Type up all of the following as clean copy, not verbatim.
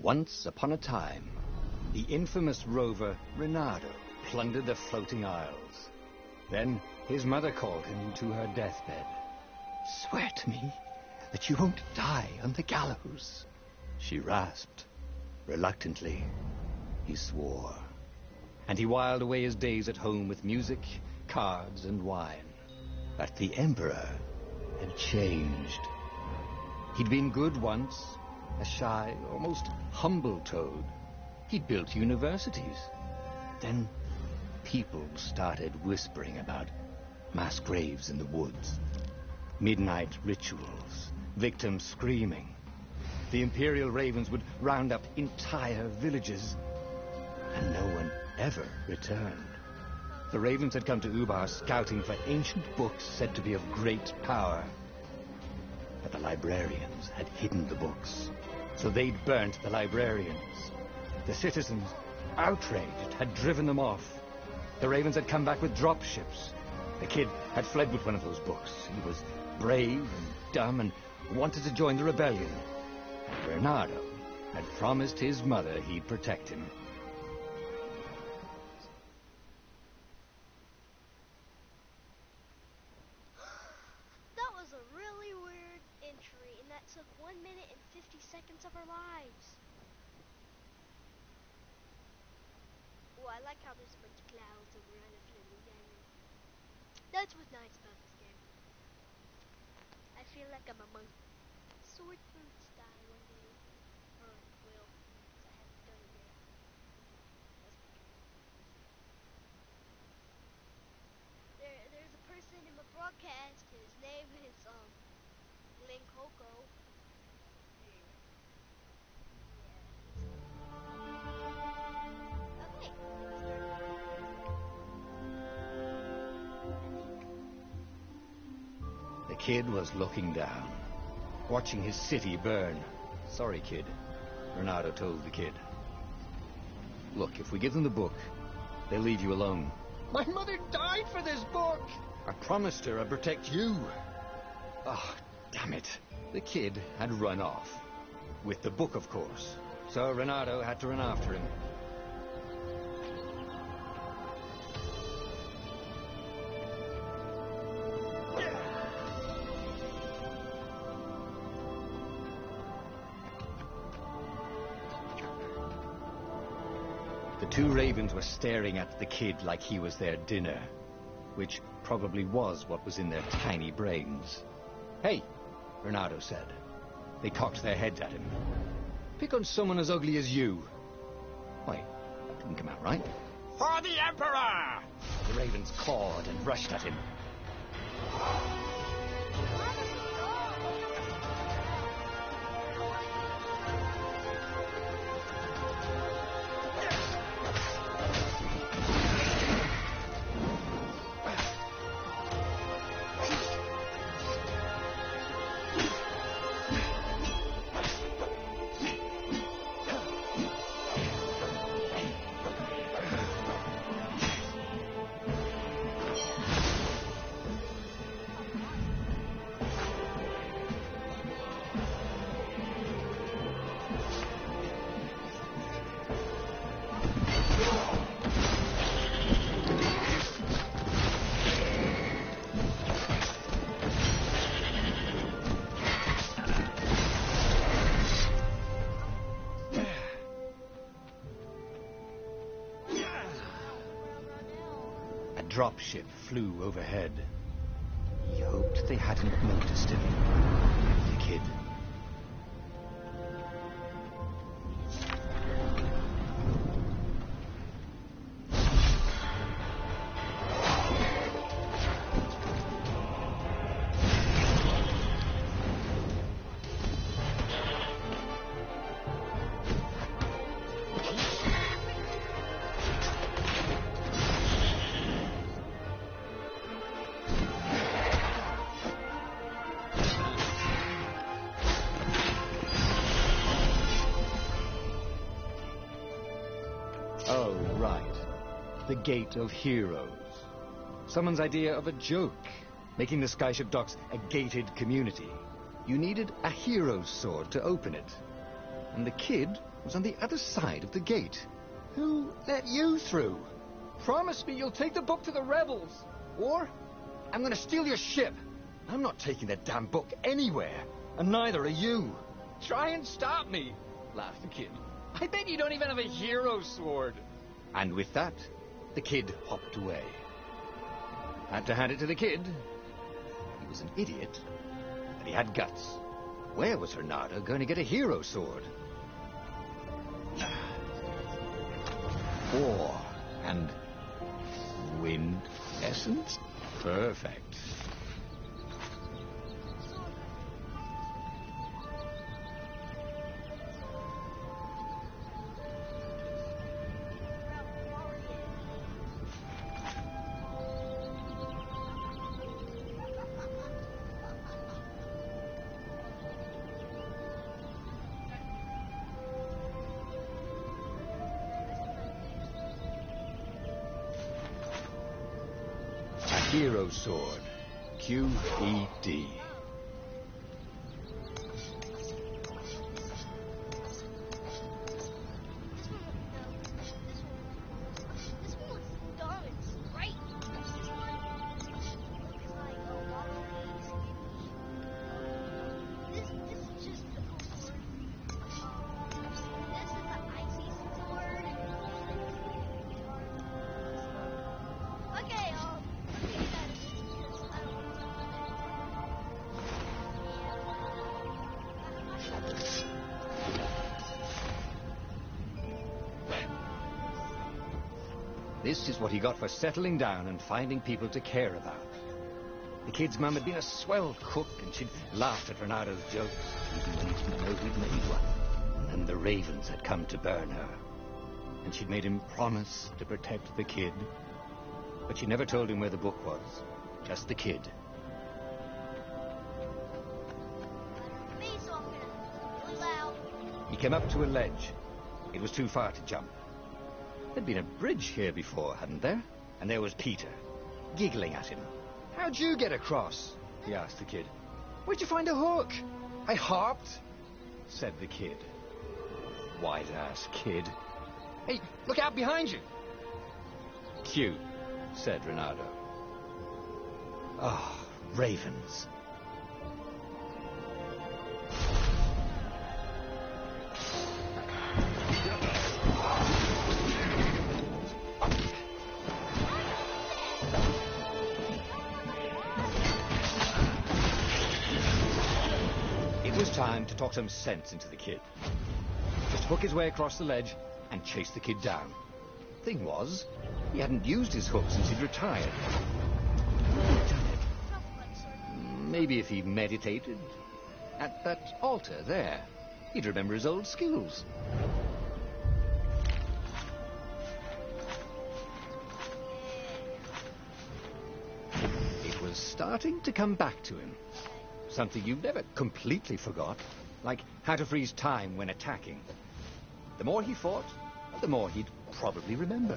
Once upon a time, the infamous rover Reynardo plundered the floating isles. Then his mother called him to her deathbed. "Swear to me that you won't die on the gallows," she rasped. Reluctantly, he swore. And he whiled away his days at home with music, cards, and wine. But the Emperor had changed. He'd been good once, a shy, almost humble toad. He'd built universities. Then people started whispering about mass graves in the woods, midnight rituals, victims screaming. The Imperial Ravens would round up entire villages, and no one ever returned. The Ravens had come to Ubar scouting for ancient books said to be of great power. But the librarians had hidden the books, so they'd burnt the librarians. The citizens, outraged, had driven them off. The Ravens had come back with dropships. The kid had fled with one of those books. He was brave and dumb and wanted to join the rebellion. And Reynardo had promised his mother he'd protect him. That was a really weird entry, and that took 1 minute and 50 seconds of our lives. Oh, I like how there's a bunch of clouds and we're on a floating island. That's what's nice about this game. I feel like I'm a monk. Sword fruit style one day. Or will, because I haven't done it yet. There's a person in my broadcast. His name is Link Hoko. Okay. The kid was looking down, watching his city burn. "Sorry, kid," Reynardo told the kid. "Look, if we give them the book, they'll leave you alone." "My mother died for this book!" "I promised her I'd protect you." Oh, damn it. The kid had run off. With the book, of course. So Reynardo had to run after him. The two ravens were staring at the kid like he was their dinner, which probably was what was in their tiny brains. "Hey," Reynardo said. They cocked their heads at him. "Pick on someone as ugly as you." Why, that didn't come out right. "For the Emperor!" The ravens cawed and rushed at him. A dropship flew overhead. He hoped they hadn't noticed him. The kid. Oh, right. The Gate of Heroes. Someone's idea of a joke, making the Skyship docks a gated community. You needed a hero's sword to open it. And the kid was on the other side of the gate. Who let you through? Promise me you'll take the book to the rebels. Or I'm going to steal your ship. I'm not taking that damn book anywhere, and neither are you. Try and stop me, laughed the kid. I bet you don't even have a hero sword. And with that, the kid hopped away. Had to hand it to the kid. He was an idiot, but he had guts. Where was Renato going to get a hero sword? Ore and wind essence? Perfect. Hero sword. QED. This is what he got for settling down and finding people to care about. The kid's mum had been a swell cook, and she'd laughed at Renato's jokes, even when he didn't know he'd made one. And then the ravens had come to burn her. And she'd made him promise to protect the kid. But she never told him where the book was. Just the kid. He came up to a ledge. It was too far to jump. There'd been a bridge here before, hadn't there? And there was Peter, giggling at him. How'd you get across? He asked the kid. Where'd you find a hook? I hopped, said the kid. Wise-ass kid. Hey, look out behind you. Cute, said Renato. Ah, ravens. Time to talk some sense into the kid. Just hook his way across the ledge and chase the kid down. Thing was, he hadn't used his hook since he'd retired. Damn it. Maybe if he meditated at that altar there, he'd remember his old skills. It was starting to come back to him. Something you never completely forgot, like how to freeze time when attacking. The more he fought, the more he'd probably remember.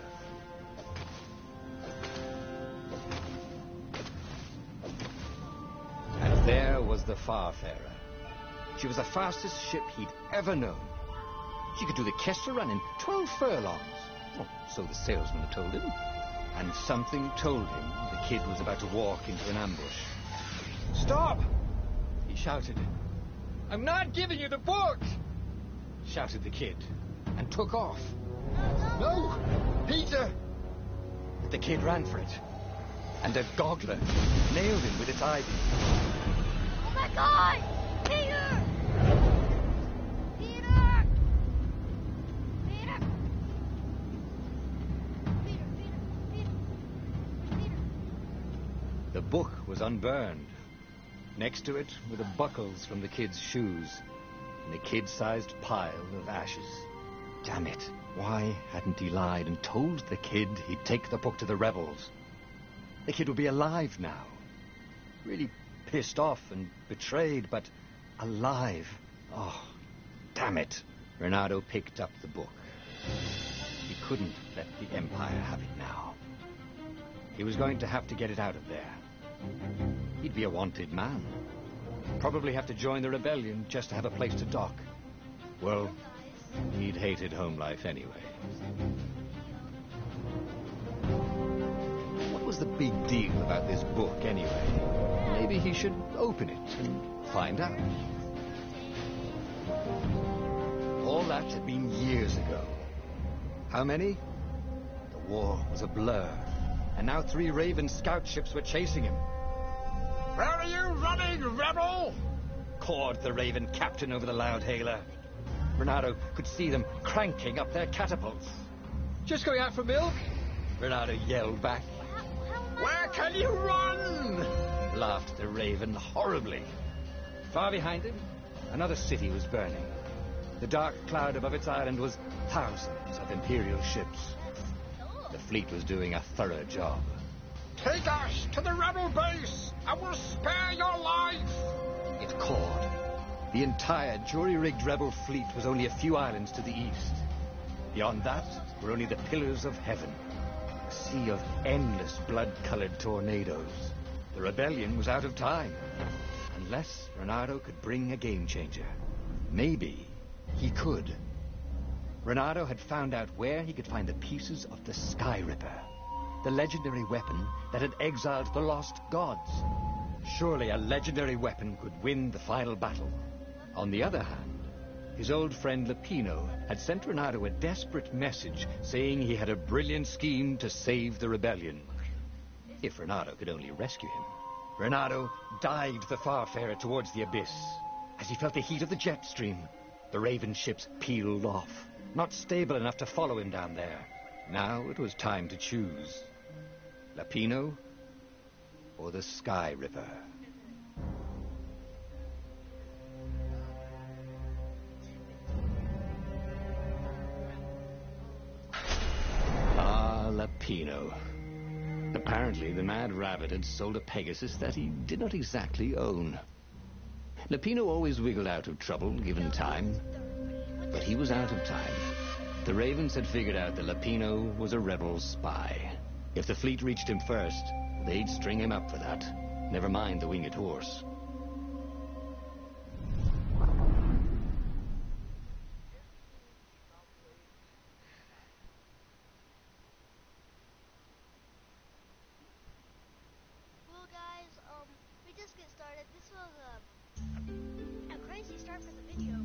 And there was the Farfarer. She was the fastest ship he'd ever known. She could do the Kessel run in 12 furlongs. Well, so the salesman had told him. And something told him the kid was about to walk into an ambush. Stop! Shouted. I'm not giving you the book! Shouted the kid, and took off. No! Peter! But the kid ran for it, and a goggler nailed him with its ivy. Oh my God! Peter! Peter! Peter! Peter! The book was unburned. Next to it were the buckles from the kid's shoes, and a kid-sized pile of ashes. Damn it, why hadn't he lied and told the kid he'd take the book to the rebels? The kid would be alive now. Really pissed off and betrayed, but alive. Oh, damn it. Renato picked up the book. He couldn't let the Empire have it now. He was going to have to get it out of there. He'd be a wanted man. Probably have to join the rebellion just to have a place to dock. Well, He'd hated home life anyway. What was the big deal about this book anyway? Maybe he should open it and find out. All that had been years ago. How many? The war was a blur, and now 3 Raven scout ships were chasing him. Where are you running, rebel? Cawed the Raven captain over the loudhailer. Renato could see them cranking up their catapults. Just going out for milk? Renato yelled back. Where can you run? Laughed the Raven horribly. Far behind him, another city was burning. The dark cloud above its island was thousands of Imperial ships. The fleet was doing a thorough job. Take us to the rebel base, and we'll spare your life. It cawed. The entire jury-rigged rebel fleet was only a few islands to the east. Beyond that were only the pillars of heaven, a sea of endless blood-colored tornadoes. The rebellion was out of time, unless Renato could bring a game-changer. Maybe he could. Renato had found out where he could find the pieces of the Sky Ripper, the legendary weapon that had exiled the lost gods. Surely a legendary weapon could win the final battle. On the other hand, his old friend Lapino had sent Renato a desperate message saying he had a brilliant scheme to save the rebellion. If Renato could only rescue him. Renato dived the Farfarer towards the abyss. As he felt the heat of the jet stream, the Raven ships peeled off, not stable enough to follow him down there. Now it was time to choose. Lapino or the Sky Ripper. Ah, Lapino. Apparently, the Mad Rabbit had sold a Pegasus that he did not exactly own. Lapino always wiggled out of trouble, given time. But he was out of time. The Ravens had figured out that Lapino was a rebel spy. If the fleet reached him first, they'd string him up for that. Never mind the winged horse. Well, guys, we just get started. This was a crazy start for the video.